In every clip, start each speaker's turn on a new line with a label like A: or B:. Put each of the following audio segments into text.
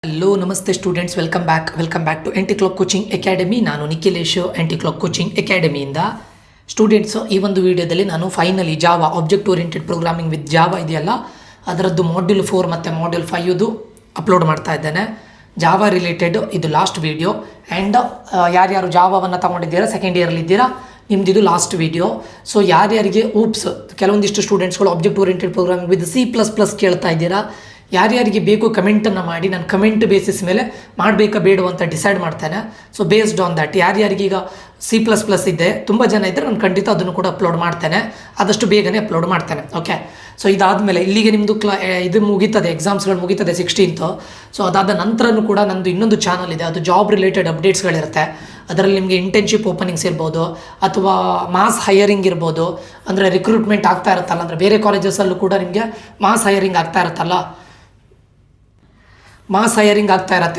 A: Hello ನಮಸ್ತೆ students, welcome back to MT clock coaching academy. ನಾನು Nikhilesh, MT clock coaching ಅಕಾಡೆಮಿಯಿಂದ. Students, ಈ ಒಂದು ವಿಡಿಯೋದಲ್ಲಿ ನಾನು finally Java object oriented programming with Java ಇದೆಯಲ್ಲ, ಅದರದ್ದು ಮಾಡ್ಯೂಲ್ 4 ಮತ್ತು ಮಾಡ್ಯೂಲ್ 5 ಅಪ್ಲೋಡ್ ಮಾಡ್ತಾ ಇದ್ದೇನೆ. ಜಾವಾ ರಿಲೇಟೆಡ್ ಇದು ಲಾಸ್ಟ್ ವಿಡಿಯೋ. ಆ್ಯಂಡ್ ಯಾರ್ಯಾರು ಜಾವಾವನ್ನು ತಗೊಂಡಿದ್ದೀರಾ, ಸೆಕೆಂಡ್ ಇಯರಲ್ಲಿ ಇದ್ದೀರಾ, ನಿಮ್ದಿದು ಲಾಸ್ಟ್ ವಿಡಿಯೋ. ಸೊ ಯಾರ್ಯಾರಿಗೆ ಕೆಲವೊಂದಿಷ್ಟು ಸ್ಟೂಡೆಂಟ್ಸ್ಗಳು object oriented programming with C++ ಕೇಳ್ತಾ ಇದ್ದೀರಾ, ಯಾರ್ಯಾರಿಗೆ ಬೇಕು ಕಮೆಂಟನ್ನು ಮಾಡಿ, ನಾನು ಕಮೆಂಟ್ ಬೇಸಿಸ್ ಮೇಲೆ ಮಾಡಬೇಕಾ ಬೇಡ ಅಂತ ಡಿಸೈಡ್ ಮಾಡ್ತೇನೆ. ಸೊ ಬೇಸ್ಡ್ ಆನ್ ದ್ಯಾಟ್ ಯಾರ್ಯಾರಿಗೆ ಈಗ C++ ಇದೆ, ತುಂಬ ಜನ ಇದ್ದರೆ ನಾನು ಖಂಡಿತ ಅದನ್ನು ಕೂಡ ಅಪ್ಲೋಡ್ ಮಾಡ್ತೇನೆ, ಆದಷ್ಟು ಬೇಗನೆ ಅಪ್ಲೋಡ್ ಮಾಡ್ತೇನೆ. ಓಕೆ, ಸೊ ಇದಾದಮೇಲೆ ಇಲ್ಲಿಗೆ ನಿಮ್ಮದು ಇದು ಮುಗೀತದೆ, ಎಕ್ಸಾಮ್ಸ್ಗಳು ಮುಗೀತದೆ 16th. ಸೊ ಅದಾದ ನಂತರನೂ ಕೂಡ ನಂದು ಇನ್ನೊಂದು ಚಾನಲ್ ಇದೆ, ಅದು ಜಾಬ್ ರಿಲೇಟೆಡ್ ಅಪ್ಡೇಟ್ಸ್ಗಳಿರುತ್ತೆ. ಅದರಲ್ಲಿ ನಿಮಗೆ ಇಂಟರ್ನ್ಶಿಪ್ ಓಪನಿಂಗ್ಸ್ ಇರ್ಬೋದು, ಅಥವಾ ಮಾಸ್ ಹೈಯರಿಂಗ್ ಇರ್ಬೋದು, ಅಂದರೆ ರಿಕ್ರೂಟ್ಮೆಂಟ್ ಆಗ್ತಾ ಇರುತ್ತಲ್ಲ, ಅಂದರೆ ಬೇರೆ ಕಾಲೇಜಸಲ್ಲೂ ಕೂಡ ನಿಮಗೆ ಮಾಸ್ ಹೈಯರಿಂಗ್ ಆಗ್ತಾ ಇರುತ್ತಲ್ಲ,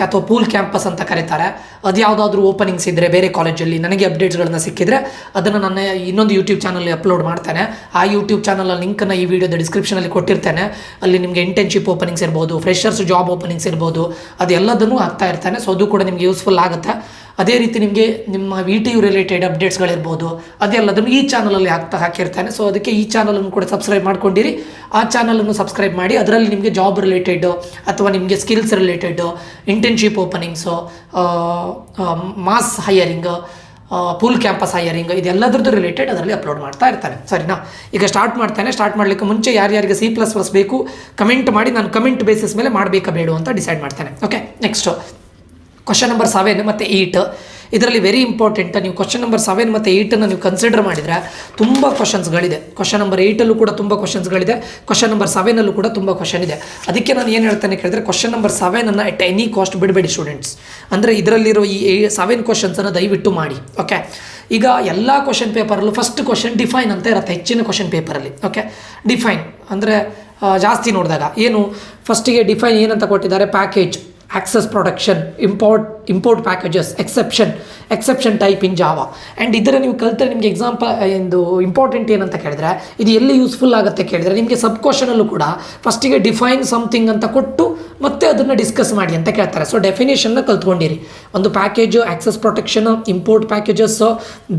A: ಅಥವಾ ಪೂಲ್ ಕ್ಯಾಂಪಸ್ ಅಂತ ಕರೀತಾರೆ. ಅದು ಯಾವುದಾದ್ರೂ ಓಪನಿಂಗ್ಸ್ ಇದ್ದರೆ ಬೇರೆ ಕಾಲೇಜಲ್ಲಿ ನನಗೆ ಅಪ್ಡೇಟ್ಸ್ಗಳನ್ನ ಸಿಕ್ಕಿದರೆ ಅದನ್ನು ನನ್ನ ಇನ್ನೊಂದು ಯೂಟ್ಯೂಬ್ ಚಾನಲ್ಲಿ ಅಪ್ಲೋಡ್ ಮಾಡ್ತೇನೆ. ಆ ಯೂಟ್ಯೂಬ್ ಚಾನಲ್ ಲಿಂಕನ್ನು ಈ ವಿಡಿಯೋದ ಡಿಸ್ಕ್ರಿಪ್ಷನಲ್ಲಿ ಕೊಟ್ಟಿರ್ತೇನೆ. ಅಲ್ಲಿ ನಿಮಗೆ ಇಂಟರ್ನ್ಶಿಪ್ ಓಪನಿಂಗ್ಸ್ ಇರ್ಬೋದು, ಫ್ರೆಷರ್ಸ್ ಜಾಬ್ ಓಪನಿಂಗ್ಸ್ ಇರ್ಬೋದು, ಅದು ಎಲ್ಲದನ್ನೂ ಆಗ್ತಾ ಇರ್ತೇನೆ. ಸೊ ಅದು ಕೂಡ ನಿಮಗೆ ಯೂಸ್ಫುಲ್ ಆಗುತ್ತೆ. ಅದೇ ರೀತಿ ನಿಮಗೆ ನಿಮ್ಮ VTU ರಿಲೇಟೆಡ್ ಅಪ್ಡೇಟ್ಸ್ಗಳಿರ್ಬೋದು, ಅದೆಲ್ಲದನ್ನು ಈ ಚಾನಲಲ್ಲಿ ಹಾಕಿರ್ತೇನೆ. ಸೊ ಅದಕ್ಕೆ ಈ ಚಾನಲನ್ನು ಕೂಡ ಸಬ್ಸ್ಕ್ರೈಬ್ ಮಾಡ್ಕೊಂಡಿರಿ. ಆ ಚಾನಲನ್ನು ಸಬ್ಸ್ಕ್ರೈಬ್ ಮಾಡಿ, ಅದರಲ್ಲಿ ನಿಮಗೆ ಜಾಬ್ ರಿಲೇಟೆಡ್ ಅಥವಾ ನಿಮಗೆ skills related, internship openings, mass hiring, pool campus hiring, ಇದೆಲ್ಲದ್ರದ್ದು ರಿಲೇಟೆಡ್ ಅದರಲ್ಲಿ ಅಪ್ಲೋಡ್ ಮಾಡ್ತಾ ಇರ್ತಾನೆ. ಸರಿನಾ? ಈಗ ಸ್ಟಾರ್ಟ್ ಮಾಡಲಿಕ್ಕೆ ಮುಂಚೆ ಯಾರ್ಯಾರಿಗೆ C++ ಬೇಕು ಕಮೆಂಟ್ ಮಾಡಿ, ನಾನು ಕಮೆಂಟ್ ಬೇಸಿಸ್ ಮೇಲೆ ಮಾಡಬೇಕಾ ಬೇಡ ಅಂತ ಡಿಸೈಡ್ ಮಾಡ್ತೇನೆ. ಓಕೆ, ನೆಕ್ಸ್ಟು ಕ್ವಶನ್ ನಂಬರ್ 7 ಮತ್ತು 8. ಇದರಲ್ಲಿ ವೆರಿ ಇಂಪಾರ್ಟೆಂಟ್. ನೀವು ಕ್ವಶನ್ ನಂಬರ್ 7 ಮತ್ತು 8 ನೀವು ಕನ್ಸಿಡರ್ ಮಾಡಿದರೆ ತುಂಬ ಕ್ವಶನ್ಸ್ಗಳಿದೆ. ಕ್ವಶನ್ ನಂಬರ್ 8 ಕೂಡ ತುಂಬ ಕ್ವಶನ್ಸ್ಗಳಿದೆ, ಕ್ವಶನ್ ನಂಬರ್ 7 ಕೂಡ ತುಂಬ ಕ್ವಶನ್ ಇದೆ. ಅದಕ್ಕೆ ನಾನು ಏನು ಹೇಳ್ತೇನೆ ಕೇಳಿದ್ರೆ, question number 7 at any cost ಬಿಡಬೇಡಿ ಸ್ಟೂಡೆಂಟ್ಸ್. ಅಂದರೆ ಇದರಲ್ಲಿರೋ ಈ 7 ಕ್ವಶನ್ಸನ್ನು ದಯವಿಟ್ಟು ಮಾಡಿ. ಓಕೆ, ಈಗ ಎಲ್ಲ ಕ್ವಶನ್ ಪೇಪರಲ್ಲೂ ಫಸ್ಟ್ ಕ್ವಶನ್ ಡಿಫೈನ್ ಅಂತ ಇರುತ್ತೆ ಹೆಚ್ಚಿನ ಕ್ವಶನ್ ಪೇಪರಲ್ಲಿ. ಓಕೆ, ಡಿಫೈನ್ ಅಂದರೆ ಜಾಸ್ತಿ ನೋಡಿದಾಗ ಏನು, ಫಸ್ಟಿಗೆ ಡಿಫೈನ್ ಏನಂತ ಕೊಟ್ಟಿದ್ದಾರೆ, package, access protection, import packages, exception type in Java. And ಇದರ ನೀವು ಕಲಿತರೆ ನಿಮಗೆ ಎಕ್ಸಾಂಪಲ್ ಎಂದು ಇಂಪಾರ್ಟೆಂಟ್ ಏನಂತ ಕೇಳಿದ್ರೆ, ಇದು ಎಲ್ಲಿ ಯೂಸ್ಫುಲ್ ಆಗುತ್ತೆ ಕೇಳಿದರೆ, ನಿಮಗೆ ಸಬ್ ಕ್ವಶನಲ್ಲೂ ಕೂಡ ಫಸ್ಟಿಗೆ ಡಿಫೈನ್ ಸಮಥಿಂಗ್ ಅಂತ ಕೊಟ್ಟು ಮತ್ತೆ ಅದನ್ನು ಡಿಸ್ಕಸ್ ಮಾಡಿ ಅಂತ ಕೇಳ್ತಾರೆ. ಸೊ ಡೆಫಿನೇಷನ್ನ ಕಲ್ತ್ಕೊಂಡಿರಿ. ಒಂದು package, access protection, import packages,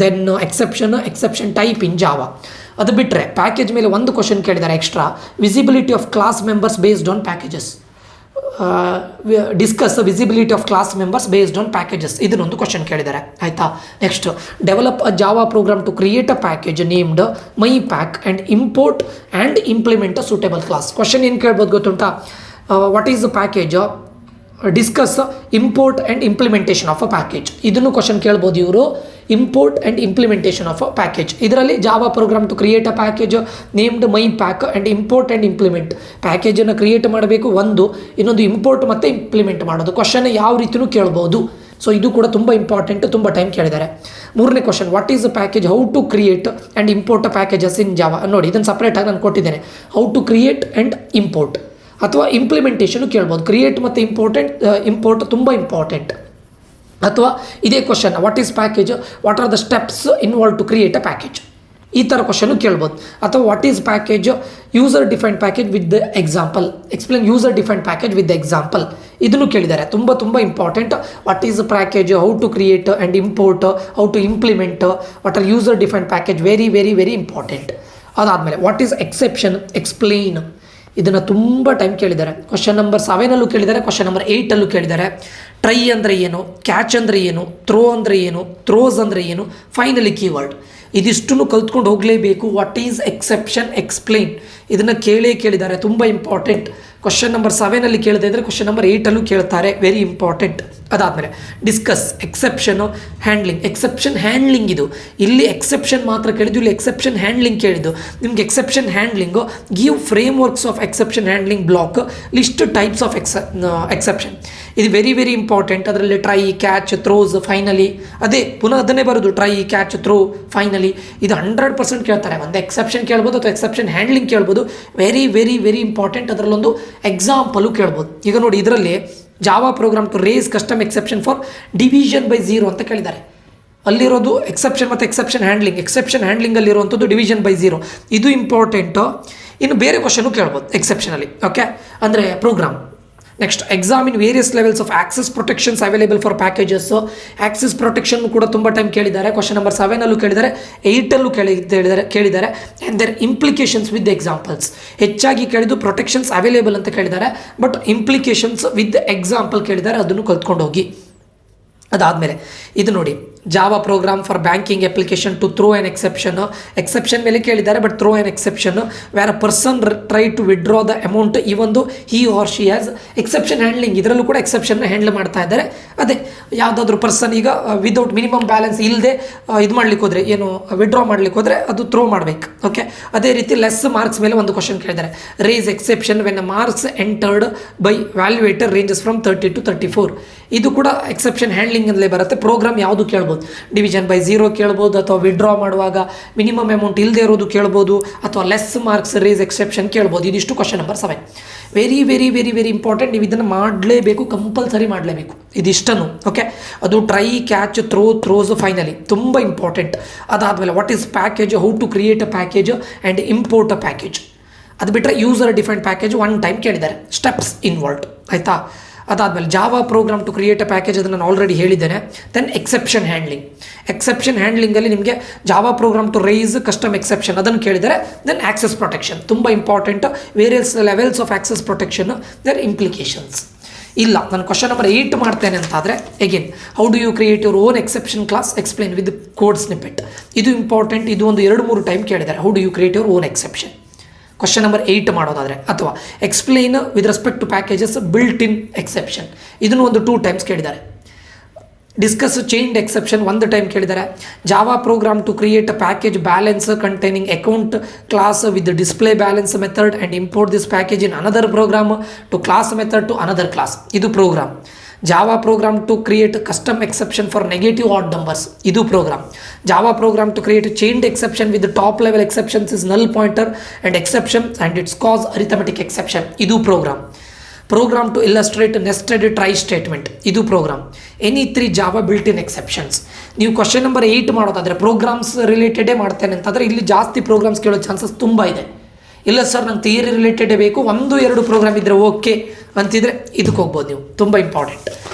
A: then exception type in Java. ಅದು ಬಿಟ್ಟರೆ ಪ್ಯಾಕೇಜ್ ಮೇಲೆ ಒಂದು ಕ್ವಶನ್ ಕೇಳಿದ್ದಾರೆ extra, visibility of class members based on packages. Discuss visibility of class members based on packages, ಇದನ್ನೊಂದು ಕ್ವಶನ್ ಕೇಳಿದ್ದಾರೆ. ಆಯಿತಾ? Next, develop a Java program to create a package named my pack and import and implement a suitable class. Question ಏನು ಕೇಳ್ಬೋದು ಗೊತ್ತುಂಟಾ? What is the package, discuss import and implementation of a package. ಇದನ್ನು question ಕೇಳ್ಬೋದು ಇವರು, import and implementation of a package. ಇದರಲ್ಲಿ Java program to create a package named my pack and import and implement. ಪ್ಯಾಕೇಜನ್ನು create ಮಾಡಬೇಕು ಒಂದು, ಇನ್ನೊಂದು import ಮತ್ತು implement ಮಾಡೋದು. ಕ್ವಶನ್ ಯಾವ ರೀತಿಯೂ ಕೇಳ್ಬೋದು. ಸೊ ಇದು ಕೂಡ ತುಂಬ ಇಂಪಾರ್ಟೆಂಟ್, ತುಂಬ ಟೈಮ್ ಕೇಳಿದ್ದಾರೆ. ಮೂರನೇ question, what is a package, how to create and import a packages in Java. ನೋಡಿ, ಇದನ್ನು ಸಪ್ರೇಟಾಗಿ ನಾನು ಕೊಟ್ಟಿದ್ದೇನೆ. How to create and import ಅಥವಾ ಇಂಪ್ಲಿಮೆಂಟೇಷನು ಕೇಳ್ಬೋದು. ಕ್ರಿಯೇಟ್ ಮತ್ತು ಇಂಪೋರ್ಟ್ ತುಂಬ ಇಂಪಾರ್ಟೆಂಟ್. ಅಥವಾ ಇದೇ question, what is package, what are the steps involve to create a package, ಈ ಥರ ಕ್ವಶನು ಕೇಳ್ಬೋದು. ಅಥವಾ what is package, user defined package with the example, explain user defined package with the example, ಇದನ್ನು ಕೇಳಿದ್ದಾರೆ. ತುಂಬ important. What is package, how to create and import, how to implement, what are user defined package, very important. ಅದಾದಮೇಲೆ what is exception, explain, ಇದನ್ನು ತುಂಬ time ಕೇಳಿದ್ದಾರೆ. Question number 7 ಕೇಳಿದ್ದಾರೆ, question number 8 ಕೇಳಿದ್ದಾರೆ. Try ಅಂದರೆ ಏನು, ಕ್ಯಾಚ್ ಅಂದರೆ ಏನು, ಥ್ರೋ ಅಂದರೆ ಏನು, ಥ್ರೋಸ್ ಅಂದರೆ ಏನು, ಫೈನಲಿ ಕೀವರ್ಡ್. ಇದಿಷ್ಟನ್ನು ಕಲ್ತ್ಕೊಂಡು ಹೋಗಲೇಬೇಕು. ವಾಟ್ ಈಸ್ ಎಕ್ಸೆಪ್ಷನ್, ಎಕ್ಸ್ಪ್ಲೇನ್, ಇದನ್ನು ಕೇಳಿದ್ದಾರೆ. ತುಂಬ ಇಂಪಾರ್ಟೆಂಟ್. ಕ್ವಶನ್ ನಂಬರ್ 7 ಕೇಳದೇ ಇದ್ದರೆ ಕ್ವಶನ್ ನಂಬರ್ 8 ಕೇಳ್ತಾರೆ, ವೆರಿ ಇಂಪಾರ್ಟೆಂಟ್. ಅದಾದಮೇಲೆ ಡಿಸ್ಕಸ್ ಎಕ್ಸೆಪ್ಷನು, ಹ್ಯಾಂಡ್ಲಿಂಗ್. ಎಕ್ಸೆಪ್ಷನ್ ಹ್ಯಾಂಡ್ಲಿಂಗ್, ಇದು ಇಲ್ಲಿ ಎಕ್ಸೆಪ್ಷನ್ ಮಾತ್ರ ಕೇಳಿದ್ದು, ಇಲ್ಲಿ ಎಕ್ಸೆಪ್ಷನ್ ಹ್ಯಾಂಡ್ಲಿಂಗ್ ಕೇಳಿದ್ದು. ನಿಮ್ಗೆ exception handling, give frameworks of exception handling block, list types of exception. ಇದು ವೆರಿ ಇಂಪಾರ್ಟೆಂಟ್. ಅದರಲ್ಲಿ ಟ್ರೈ, ಕ್ಯಾಚ್, ಥ್ರೋಸ್, ಫೈನಲಿ, ಅದೇ ಪುನಃ ಅದನ್ನೇ ಬರೋದು, ಟ್ರೈ, ಕ್ಯಾಚ್, ಥ್ರೋ, ಫೈನಲಿ. ಇದು 100% ಕೇಳ್ತಾರೆ. ಒಂದು ಎಕ್ಸೆಪ್ಷನ್ ಕೇಳ್ಬೋದು ಅಥವಾ ಎಕ್ಸೆಪ್ಷನ್ ಹ್ಯಾಂಡ್ಲಿಂಗ್ ಕೇಳ್ಬೋದು. Very important. ಅದರಲ್ಲೊಂದು ಎಕ್ಸಾಂಪಲು ಕೇಳ್ಬೋದು. ಈಗ ನೋಡಿ, ಇದರಲ್ಲಿ Java program to raise custom exception for division by 0 ಅಂತ ಕೇಳಿದ್ದಾರೆ. ಅಲ್ಲಿರೋದು ಎಕ್ಸೆಪ್ಷನ್ ಮತ್ತು ಎಕ್ಸೆಪ್ಷನ್ ಹ್ಯಾಂಡ್ಲಿಂಗಲ್ಲಿರುವಂಥದ್ದು ಡಿವಿಷನ್ ಬೈ 0, ಇದು ಇಂಪಾರ್ಟೆಂಟು. ಇನ್ನು ಬೇರೆ ಕ್ವಶನು ಕೇಳ್ಬೋದು ಎಕ್ಸೆಪ್ಷನಲ್ಲಿ. ಓಕೆ, ಅಂದರೆ program next examine various levels of access protections available for packages. Access protection ಕೂಡ ತುಂಬ ಟೈಮ್ ಕೇಳಿದ್ದಾರೆ. ಕ್ವಶನ್ ನಂಬರ್ 7 ಕೇಳಿದ್ದಾರೆ, 8 ಕೇಳಿದ್ದಾರೆ and their implications with examples. ಹೆಚ್ಚಾಗಿ ಕೇಳಿದ್ದು ಪ್ರೊಟೆಕ್ಷನ್ಸ್ ಅವೈಲೇಬಲ್ ಅಂತ ಕೇಳಿದ್ದಾರೆ, ಬಟ್ ಇಂಪ್ಲಿಕೇಶನ್ಸ್ ವಿತ್ ಎಕ್ಸಾಂಪಲ್ ಕೇಳಿದ್ದಾರೆ, ಅದನ್ನು ಕಲ್ತ್ಕೊಂಡು ಹೋಗಿ. ಅದಾದಮೇಲೆ ಇದು ನೋಡಿ, Java program for banking application to throw an exception ಮೇಲೆ ಕೇಳಿದ್ದಾರೆ, but throw an exception where a person try to withdraw the amount ಈ ಒಂದು he or she has exception handling. ಇದರಲ್ಲೂ ಕೂಡ ಎಕ್ಸೆಪ್ಷನ್ನ ಹ್ಯಾಂಡಲ್ ಮಾಡ್ತಾ ಇದ್ದಾರೆ. ಅದೇ ಯಾವುದಾದ್ರೂ ಪರ್ಸನ್ ಈಗ ವಿದೌಟ್ ಮಿನಿಮಮ್ ಬ್ಯಾಲೆನ್ಸ್ ಇಲ್ಲದೆ ಇದು ಮಾಡ್ಲಿಕ್ಕೆ ಹೋದರೆ, ಏನು ವಿಡ್ರಾ ಮಾಡ್ಲಿಕ್ಕೆ ಹೋದರೆ ಅದು ಥ್ರೋ ಮಾಡಬೇಕು. ಓಕೆ, ಅದೇ ರೀತಿ ಲೆಸ್ ಮಾರ್ಕ್ಸ್ ಮೇಲೆ ಒಂದು ಕ್ವಶನ್ ಕೇಳಿದ್ದಾರೆ, raise exception when marks entered by valuator ranges from 30 to 34. ಇದು ಕೂಡ ಎಕ್ಸೆಪ್ಷನ್ ಹ್ಯಾಂಡ್ಲಿಂಗಲ್ಲೇ ಬರುತ್ತೆ. ಪ್ರೋಗ್ರಾಮ್ ಯಾವುದು ಕೇಳ್ಬೋದು, ಡಿವಿಷನ್ ಬೈ 0 ಕೇಳ್ಬೋದು, ಅಥವಾ ವಿಡ್ರಾ ಮಾಡುವಾಗ ಮಿನಿಮಮ್ ಅಮೌಂಟ್ ಇಲ್ಲದೆ ಇರೋದು ಕೇಳ್ಬೋದು, ಅಥವಾ ಲೆಸ್ ಮಾರ್ಕ್ಸ್ ರೇಸ್ ಎಕ್ಸೆಪ್ಷನ್ ಕೇಳ್ಬೋದು. ಇದಿಷ್ಟು question number 7. Very very very very important. ನೀವು ಇದನ್ನು ಮಾಡಲೇಬೇಕು, ಕಂಪಲ್ಸರಿ ಮಾಡಲೇಬೇಕು ಇದಿಷ್ಟನ್ನು. ಓಕೆ, ಅದು ಟ್ರೈ, ಕ್ಯಾಚ್, ಥ್ರೋಸ್ ಫೈನಲಿ ತುಂಬ ಇಂಪಾರ್ಟೆಂಟ್. ಅದಾದಮೇಲೆ what is package, how to create a package and import a package. ಅದು ಬಿಟ್ಟರೆ ಯೂಸರ್ ಡಿಫೈನ್ಡ್ ಪ್ಯಾಕೇಜ್ 1 ಟೈಮ್ ಕೇಳಿದ್ದಾರೆ, ಸ್ಟೆಪ್ಸ್ ಇನ್ವಾಲ್ವ್ಡ್. ಆಯಿತಾ? ಅದಾದಮೇಲೆ Java program to create a package, ಅದನ್ನು ನಾನು ಆಲ್ರೆಡಿ ಹೇಳಿದ್ದೇನೆ. ದೆನ್ ಎಕ್ಸೆಪ್ಷನ್ ಹ್ಯಾಂಡ್ಲಿಂಗಲ್ಲಿ ನಿಮಗೆ Java program to raise custom exception ಅದನ್ನು ಕೇಳಿದರೆ. ದೆನ್ ಆಕ್ಸೆಸ್ ಪ್ರೊಟೆಕ್ಷನ್ ತುಂಬ important, various levels of access protection, then implications. ಇಲ್ಲ, ನಾನು ಕ್ವಶನ್ ನಂಬರ್ 8 ಮಾಡ್ತೇನೆ ಅಂತಾದರೆ again, how do you create your own exception class, explain with code snippet. ಇದು important. ಇದು ಒಂದು 2-3 ಟೈಮ್ ಕೇಳಿದ್ದಾರೆ, how do you create your own exception. Question number 8 ಮಾಡೋದಾದರೆ, ಅಥವಾ explain with respect to packages built in exception, ಇದನ್ನು ಒಂದು 2 times ಕೇಳಿದ್ದಾರೆ. Discuss chained exception 1 time ಕೇಳಿದ್ದಾರೆ. Java program to create a package balance containing account class with display balance method and import this package in another program to class method to another class. ಇದು program. Java program to create custom exception for negative odd numbers. ಇದು program. Java program to create chained exception with top level exceptions is null pointer and exception and its cause arithmetic exception. ಇದು program. Program to illustrate nested try statement. ಇದು program. Any 3 Java built in exceptions. ನೀವು question number 8 ಮಾಡೋದಾದರೆ programmes ರಿಲೇಟೆಡೇ ಮಾಡ್ತೇನೆ ಅಂತಂದರೆ ಇಲ್ಲಿ ಜಾಸ್ತಿ programmes ಕೇಳೋ chances ತುಂಬ ಇದೆ. ಇಲ್ಲ ಸರ್, ನಂಗೆ ಥಿಯರಿ ರಿಲೇಟೆಡೇ ಬೇಕು, 1-2 ಪ್ರೋಗ್ರಾಮ್ ಇದ್ದರೆ ಓಕೆ ಅಂತಿದ್ರೆ ಇದಕ್ಕೆ ಹೋಗ್ಬೋದು ನೀವು. ತುಂಬ ಇಂಪಾರ್ಟೆಂಟ್.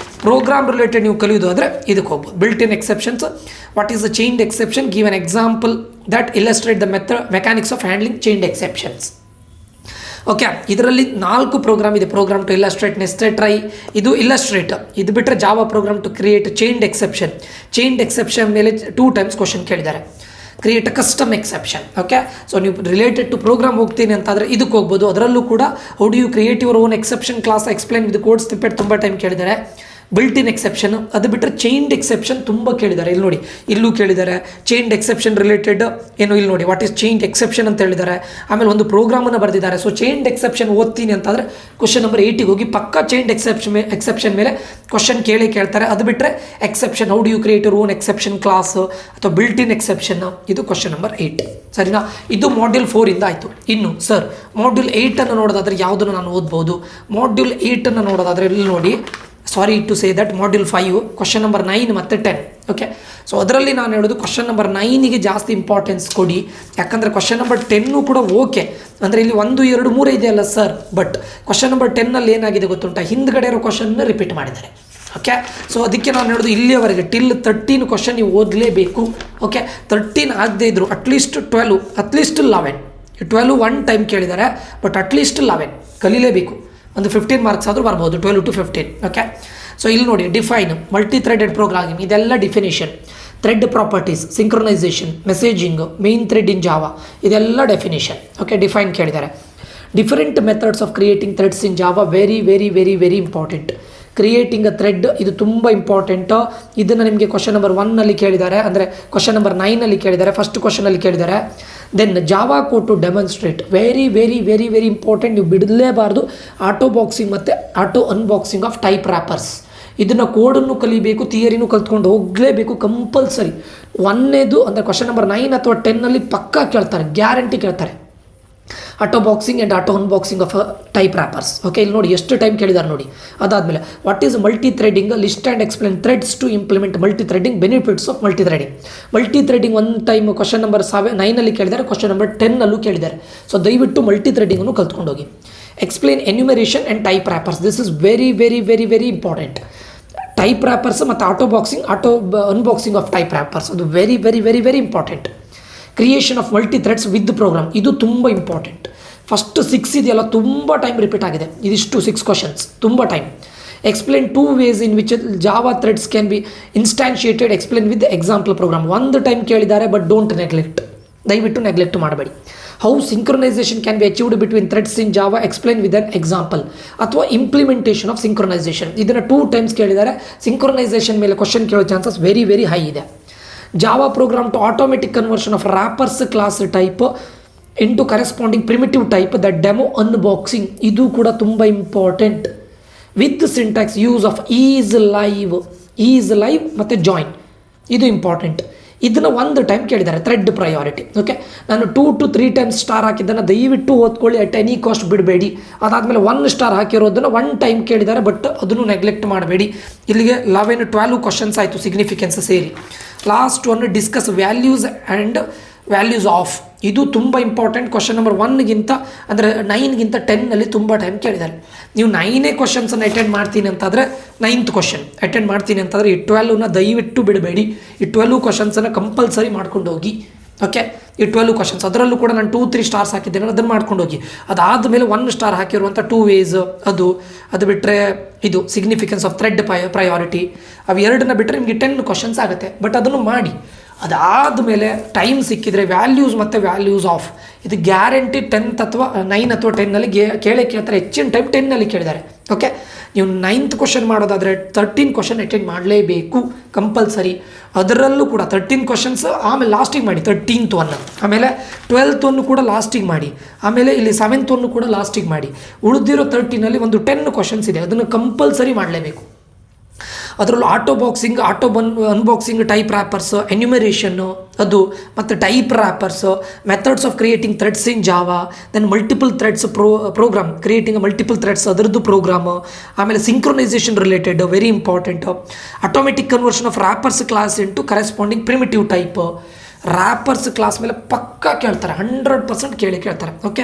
A: ಪ್ರೋಗ್ರಾಮ್ ರಿಲೇಟೆಡ್ ನೀವು ಕಲಿಯೋದು ಆದರೆ ಇದಕ್ಕೆ ಹೋಗ್ಬೋದು. Built in exceptions, what is the chained exception, give an example that illustrate the mechanics of handling chained exceptions. Okay, ಇದರಲ್ಲಿ 4 ಪ್ರೋಗ್ರಾಮ್ ಇದೆ. Program to illustrate nested try, ಇದು ಇಲ್ಲಸ್ಟ್ರೇಟ್. ಇದು ಬಿಟ್ಟರೆ Java program to create chained exception ಮೇಲೆ 2 times question ಕೇಳಿದ್ದಾರೆ. Create a custom exception. Okay, so ನೀವು related to program ಹೋಗ್ತೀನಿ ಅಂತಾದರೆ ಇದಕ್ಕೆ ಹೋಗ್ಬೋದು. ಅದರಲ್ಲೂ ಕೂಡ how do you create your own exception class, explain with code snippet ತುಂಬ ಟೈಮ್ ಕೇಳಿದ್ದಾರೆ. ಬಿಲ್ಟ್ ಇನ್ ಎಕ್ಸೆಪ್ಷನ್, ಅದು ಬಿಟ್ಟರೆ ಚೈನ್ಡ್ ಎಕ್ಸೆಪ್ಷನ್ ತುಂಬ ಕೇಳಿದ್ದಾರೆ. ಇಲ್ಲಿ ನೋಡಿ, ಇಲ್ಲೂ ಕೇಳಿದ್ದಾರೆ ಚೈನ್ಡ್ ಎಕ್ಸೆಪ್ಷನ್ ರಿಲೇಟೆಡ್ ಏನು, ಇಲ್ಲಿ ನೋಡಿ ವಾಟ್ ಈಸ್ ಚೈನ್ಡ್ ಎಕ್ಸೆಪ್ಷನ್ ಅಂತ ಹೇಳಿದ್ದಾರೆ. ಆಮೇಲೆ ಒಂದು ಪ್ರೋಗ್ರಾಮನ್ನು ಬರೆದಿದ್ದಾರೆ. ಸೊ ಚೈನ್ಡ್ ಎಕ್ಸೆಪ್ಷನ್ ಓದ್ತೀನಿ ಅಂತಾದರೆ ಕ್ವಶನ್ ನಂಬರ್ 8ಗೆ ಹೋಗಿ ಪಕ್ಕಾ ಚೈನ್ಡ್ ಎಕ್ಸೆಪ್ಷನ್ ಮೇಲೆ ಕ್ವಶನ್ ಕೇಳ್ತಾರೆ. ಅದು ಬಿಟ್ಟರೆ exception, how do you create your own exception class ಅಥವಾ ಬಿಲ್ಟ್ ಇನ್ ಎಕ್ಸೆಪ್ಷನ್, ಇದು ಕ್ವಶನ್ ನಂಬರ್ 8. ಸರಿನಾ? ಇದು ಮಾಡ್ಯೂಲ್ 4 ಆಯಿತು. ಇನ್ನು ಸರ್ ಮಾಡ್ಯೂಲ್ 8 ನೋಡೋದಾದರೆ ಯಾವುದನ್ನು ನಾನು ಓದ್ಬೋದು? ಮಾಡ್ಯೂಲ್ 8 ನೋಡೋದಾದರೆ ಇಲ್ಲಿ ನೋಡಿ, sorry to say that module 5 question number 9 ಮತ್ತು 10. ಓಕೆ, ಸೊ ಅದರಲ್ಲಿ ನಾನು ಹೇಳೋದು ಕ್ವಶನ್ ನಂಬರ್ 9ಗೆ ಜಾಸ್ತಿ ಇಂಪಾರ್ಟೆನ್ಸ್ ಕೊಡಿ. ಯಾಕಂದರೆ ಕ್ವಶನ್ ನಂಬರ್ 10 ಕೂಡ ಓಕೆ, ಅಂದರೆ ಇಲ್ಲಿ 1, 2, 3 ಇದೆಯಲ್ಲ ಸರ್, ಬಟ್ ಕ್ವಶನ್ ನಂಬರ್ 10ನಲ್ಲಿ ಏನಾಗಿದೆ ಗೊತ್ತುಂಟ, ಹಿಂದ್ಗಡೆ ಇರೋ ಕ್ವಶನ್ನ ರಿಪೀಟ್ ಮಾಡಿದ್ದಾರೆ. ಓಕೆ, ಸೊ ಅದಕ್ಕೆ ನಾನು ಹೇಳೋದು ಇಲ್ಲಿಯವರೆಗೆ ಟಿಲ್ 13 ಕ್ವಶನ್ ನೀವು ಓದಲೇಬೇಕು. ಓಕೆ, 13 ಆಗದೇ ಇದ್ರು ಅಟ್ಲೀಸ್ಟ್ 12, ಅಟ್ಲೀಸ್ಟ್ 11 1 ಟೈಮ್ ಕೇಳಿದ್ದಾರೆ, ಬಟ್ ಅಟ್ಲೀಸ್ಟ್ 11 ಕಲೀಲೇಬೇಕು. ಒಂದು 15 ಮಾರ್ಕ್ಸ್ ಆದರೂ ಬರ್ಬೋದು, 12 to 15. ಓಕೆ, ಸೊ ಇಲ್ಲಿ ನೋಡಿ, ಡಿಫೈನ್, ಮಲ್ಟಿ ಥ್ರೆಡೆಡ್ ಪ್ರೋಗ್ರಾಮಿಂಗ್, ಇದೆಲ್ಲ definition. Thread properties, synchronization, messaging, main thread in Java, ಇದೆಲ್ಲ ಡೆಫಿನೇಷನ್. ಓಕೆ, ಡಿಫೈನ್ ಕೇಳಿದ್ದಾರೆ. Different methods of creating threads in Java, very very very very important. Creating a thread, ಇದು ತುಂಬ important. ಇದನ್ನು ನಿಮಗೆ question number 1ನಲ್ಲಿ ಕೇಳಿದ್ದಾರೆ, ಅಂದರೆ question number 9ನಲ್ಲಿ ಕೇಳಿದ್ದಾರೆ, ಫಸ್ಟ್ ಕ್ವಶನಲ್ಲಿ ಕೇಳಿದ್ದಾರೆ. Then Java code to demonstrate, very very very very important. ನೀವು ಬಿಡಲೇಬಾರ್ದು. ಆಟೋ ಬಾಕ್ಸಿಂಗ್ ಮತ್ತು auto unboxing of type wrappers, ಇದನ್ನು ಕೋಡನ್ನು ಕಲಿಬೇಕು, ಥಿಯರಿನೂ ಕಲ್ತ್ಕೊಂಡು ಹೋಗಲೇಬೇಕು ಕಂಪಲ್ಸರಿ. 1ನೇದು ಅಂದರೆ ಕ್ವಶನ್ ನಂಬರ್ 9 ಅಥವಾ 10ನಲ್ಲಿ ಪಕ್ಕಾ ಕೇಳ್ತಾರೆ, ಗ್ಯಾರಂಟಿ ಕೇಳ್ತಾರೆ. Auto boxing and auto unboxing of type wrappers. Okay, ಇಲ್ಲಿ ನೋಡಿ ಎಷ್ಟು ಟೈಮ್ ಕೇಳಿದ್ದಾರೆ ನೋಡಿ. ಅದಾದಮೇಲೆ what is multi threading, list and explain threads to implement multi threading, benefits of multi threading. Multi threading 1 time question number 9ನಲ್ಲಿ ಕೇಳಿದ್ದಾರೆ, question number 10ನಲ್ಲೂ ಕೇಳಿದ್ದಾರೆ. So ದಯವಿಟ್ಟು ಮಲ್ಟಿ ಥ್ರೆಡಿಂಗನ್ನು ಕಲ್ತ್ಕೊಂಡು ಹೋಗಿ. Explain enumeration and type wrappers. This is very very very very important. Type wrappers ಮತ್ತು unboxing of type wrappers ಅದು very very very very important. Creation of multi threads with program ಇದು ತುಂಬ important. First 6 ಇದೆಯಲ್ಲ ತುಂಬ time repeat ಆಗಿದೆ, ಇದಿಷ್ಟು 6 questions ತುಂಬ time. Explain 2 ways in which Java threads can be instantiated, explain with example program. ಒಂದು time ಕೇಳಿದ್ದಾರೆ, but don't neglect, ದಯವಿಟ್ಟು ನೆಗ್ಲೆಕ್ಟ್ ಮಾಡಬೇಡಿ. How synchronization can be achieved between threads in Java, explain with an example. ಅಥವಾ implementation of synchronization, ಇದನ್ನು 2 times ಕೇಳಿದ್ದಾರೆ. Synchronization ಮೇಲೆ question ಕೇಳೋ chances very very high ಇದೆ. Java program to automatic conversion of wrappers class type into corresponding primitive type, the demo unboxing ಇದು ಕೂಡ ತುಂಬ important. With syntax use of is live ಮತ್ತು join ಇದು important. ಇದನ್ನು ಒಂದು ಟೈಮ್ ಕೇಳಿದ್ದಾರೆ. Thread priority. ಓಕೆ, ನಾನು 2 to 3 times ಸ್ಟಾರ್ ಹಾಕಿದ್ದನ್ನು ದಯವಿಟ್ಟು ಓದ್ಕೊಳ್ಳಿ, ಅಟ್ ಎನಿ ಕಾಸ್ಟ್ ಬಿಡಬೇಡಿ. ಅದಾದಮೇಲೆ 1 star ಹಾಕಿರೋದನ್ನು 1 time ಕೇಳಿದ್ದಾರೆ, ಬಟ್ ಅದನ್ನು ನೆಗ್ಲೆಕ್ಟ್ ಮಾಡಬೇಡಿ. ಇಲ್ಲಿಗೆ 11-12 ಕ್ವಶನ್ಸ್ ಆಯಿತು ಸಿಗ್ನಿಫಿಕೆನ್ಸ್ ಸೇರಿ. Last one discuss values and values of. ಇದು ತುಂಬ ಇಂಪಾರ್ಟೆಂಟ್. ಕ್ವಶನ್ ನಂಬರ್ 1ಗಿಂತ ಅಂದರೆ 9ಗಿಂತ 10ನಲ್ಲಿ ತುಂಬ ಟೈಮ್ ಕೇಳಿದ್ದಾರೆ. ನೀವು 9 ಕ್ವಶನ್ಸನ್ನು ಅಟೆಂಡ್ ಮಾಡ್ತೀನಿ ಅಂತಂದರೆ 9th ಕ್ವಶನ್ ಅಟೆಂಡ್ ಮಾಡ್ತೀನಿ ಅಂತಂದರೆ ಈ 12ನ ದಯವಿಟ್ಟು ಬಿಡಬೇಡಿ. ಈ 12 ಕ್ವಶನ್ಸನ್ನು ಕಂಪಲ್ಸರಿ ಮಾಡ್ಕೊಂಡು ಹೋಗಿ. ಓಕೆ, ಈ 12 ಕ್ವಶನ್ಸ್ ಅದರಲ್ಲೂ ಕೂಡ ನಾನು 2-3 stars ಹಾಕಿದ್ದೇನೆ, ಅದನ್ನು ಮಾಡ್ಕೊಂಡು ಹೋಗಿ. ಅದಾದಮೇಲೆ 1 star ಹಾಕಿರುವಂಥ 2 ways ಅದು ಬಿಟ್ಟರೆ ಇದು ಸಿಗ್ನಿಫಿಕೆನ್ಸ್ ಆಫ್ ಥ್ರೆಡ್ ಪ್ರಯಾರಿಟಿ, ಅವು ಎರಡನ್ನ ಬಿಟ್ಟರೆ ನಿಮಗೆ 10 ಕ್ವಶನ್ಸ್ ಆಗುತ್ತೆ. ಬಟ್ ಅದನ್ನು ಮಾಡಿ. ಅದಾದಮೇಲೆ ಟೈಮ್ ಸಿಕ್ಕಿದರೆ ವ್ಯಾಲ್ಯೂಸ್ ಮತ್ತು ವ್ಯಾಲ್ಯೂಸ್ ಆಫ್ ಇದು ಗ್ಯಾರಂಟಿ 10th ಅಥವಾ 9 ಅಥವಾ 10ನಲ್ಲಿ ಕೇಳ್ತಾರೆ. ಹೆಚ್ಚಿನ ಟೈಮ್ 10ನಲ್ಲಿ ಕೇಳಿದ್ದಾರೆ. ಓಕೆ, ನೀವು 9th ಕ್ವಶನ್ ಮಾಡೋದಾದರೆ 13 ಕ್ವಶನ್ ಅಟೆಂಡ್ ಮಾಡಲೇಬೇಕು ಕಂಪಲ್ಸರಿ. ಅದರಲ್ಲೂ ಕೂಡ 13 ಕ್ವಶನ್ಸ್, ಆಮೇಲೆ ಲಾಸ್ಟಿಗೆ ಮಾಡಿ 13th one, ಆಮೇಲೆ 12th one ಕೂಡ ಲಾಸ್ಟಿಗೆ ಮಾಡಿ, ಆಮೇಲೆ ಇಲ್ಲಿ 7th one ಕೂಡ ಲಾಸ್ಟಿಗೆ ಮಾಡಿ. ಉಳಿದಿರೋ 13ನಲ್ಲಿ ಒಂದು 10 ಕ್ವಶನ್ಸ್ ಇದೆ, ಅದನ್ನು ಕಂಪಲ್ಸರಿ ಮಾಡಲೇಬೇಕು. ಅದರಲ್ಲೂ ಅನ್ಬಾಕ್ಸಿಂಗ್, ಟೈಪ್ ರ್ಯಾಪರ್ಸ್, ಎನ್ಯುಮರೇಷನ್ನು ಅದು, ಮತ್ತು type wrappers, methods of creating threads in Java, then multiple threads program, creating multiple threads ಅದರದ್ದು ಪ್ರೋಗ್ರಾಮು, ಆಮೇಲೆ synchronization related very important. Automatic conversion of wrappers class into corresponding primitive type. Wrappers class ಮೇಲೆ ಪಕ್ಕಾ ಕೇಳ್ತಾರೆ, 100% ಕೇಳ್ತಾರೆ. Okay,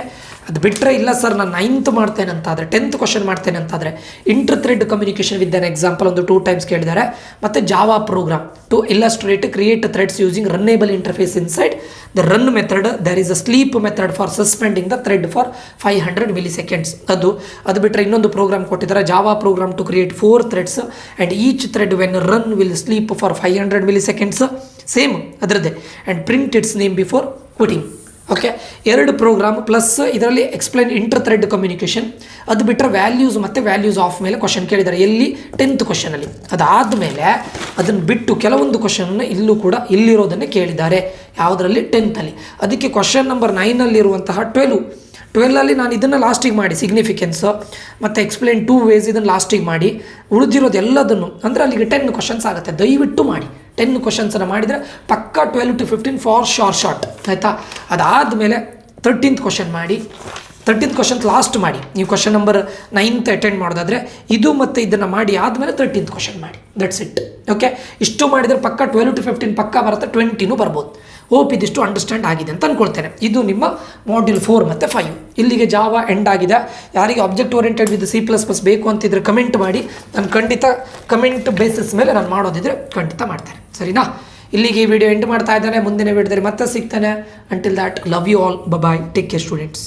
A: ಅದು ಬಿಟ್ಟರೆ ಇಲ್ಲ sir ನಾನು 9th ಮಾಡ್ತೇನೆ ಅಂತಾದರೆ, 10th ಕ್ವಶನ್ ಮಾಡ್ತೇನೆ ಅಂತಾದರೆ inter thread communication with an example ಒಂದು 2 times ಕೇಳಿದ್ದಾರೆ. ಮತ್ತು Java program to illustrate create threads using runnable interface inside the run method. There is a sleep method for suspending the thread for 500 milliseconds. ಅದು ಬಿಟ್ಟರೆ ಇನ್ನೊಂದು program ಕೊಟ್ಟಿದ್ದಾರೆ, Java program to create 4 threads and each thread when run will sleep for 500 milliseconds. Same ಅದರದ್ದೇ. And print its name before quitting. Okay, 2 program plus ಇದರಲ್ಲಿ explain inter thread communication. ಅದು ಬಿಟ್ಟರೆ values ಮತ್ತು values of ಮೇಲೆ question ಕೇಳಿದ್ದಾರೆ, ಎಲ್ಲಿ 10th ಕ್ವಶನಲ್ಲಿ. ಅದಾದಮೇಲೆ ಅದನ್ನು ಬಿಟ್ಟು ಕೆಲವೊಂದು ಕ್ವಶನನ್ನು ಇಲ್ಲೂ ಕೂಡ ಇಲ್ಲಿರೋದನ್ನೇ ಕೇಳಿದ್ದಾರೆ. ಯಾವುದರಲ್ಲಿ? 10th. ಅದಕ್ಕೆ ಕ್ವಶನ್ ನಂಬರ್ 9ನಲ್ಲಿರುವಂತಹ 12 ನಾನು ಇದನ್ನು ಲಾಸ್ಟಿಗೆ ಮಾಡಿ ಸಿಗ್ನಿಫಿಕೆನ್ಸ್ ಮತ್ತು ಎಕ್ಸ್ಪ್ಲೇನ್ 2 ways ಇದನ್ನು ಲಾಸ್ಟಿಗೆ ಮಾಡಿ. ಉಳಿದಿರೋದು ಎಲ್ಲದನ್ನು ಅಂದರೆ ಅಲ್ಲಿಗೆ 10 ಕ್ವಶನ್ಸ್ ಆಗುತ್ತೆ. ದಯವಿಟ್ಟು ಮಾಡಿ. 10 ಕ್ವಶನ್ಸನ್ನು ಮಾಡಿದರೆ ಪಕ್ಕ 12 to 15 ಫಾರ್ ಶಾರ್ಟ್ ಆಯಿತಾ. ಅದಾದಮೇಲೆ 13th ಕ್ವಶನ್ ಮಾಡಿ, 13th ಕ್ವಶನ್ ಲಾಸ್ಟ್ ಮಾಡಿ. ನೀವು ಕ್ವಶನ್ ನಂಬರ್ 9th ಅಟೆಂಡ್ ಮಾಡೋದಾದರೆ ಇದು ಮತ್ತು ಇದನ್ನು ಮಾಡಿ ಆದಮೇಲೆ 13th ಕ್ವಶನ್ ಮಾಡಿ. That's it. ಓಕೆ, ಇಷ್ಟು ಮಾಡಿದರೆ ಪಕ್ಕ 12 to 15 ಪಕ್ಕ ಬರುತ್ತೆ, 20 ಬರ್ಬೋದು. ಹೋಪ್ ಇದಿಷ್ಟು ಅಂಡರ್ಸ್ಟ್ಯಾಂಡ್ ಆಗಿದೆ ಅಂತ ಅಂದ್ಕೊಳ್ತೇನೆ. ಇದು ನಿಮ್ಮ ಮಾಡ್ಯೂಲ್ 4 ಮತ್ತು 5. ಇಲ್ಲಿಗೆ ಜಾವಾ ಎಂಡ್ ಆಗಿದೆ. ಯಾರಿಗೆ ಆಬ್ಜೆಕ್ಟ್ ಓರಿಯೆಂಟೆಡ್ ವಿತ್ C++ ಬೇಕು ಅಂತಿದ್ರೆ ಕಮೆಂಟ್ ಮಾಡಿ. ನಾನು ಖಂಡಿತ ಕಮೆಂಟ್ ಬೇಸಿಸ್ ಮೇಲೆ ನಾನು ಮಾಡೋದಿದ್ರೆ ಖಂಡಿತ ಮಾಡ್ತೇನೆ. ಸರಿನಾ? ಇಲ್ಲಿಗೆ ಈ ವಿಡಿಯೋ ಎಂಡ್ ಮಾಡ್ತಾ ಇದ್ದಾನೆ. ಮುಂದಿನ ವಿಡಿಯೋದಲ್ಲಿ ಮತ್ತೆ ಸಿಗ್ತಾನೆ. Until that, love you all, bye, take care students.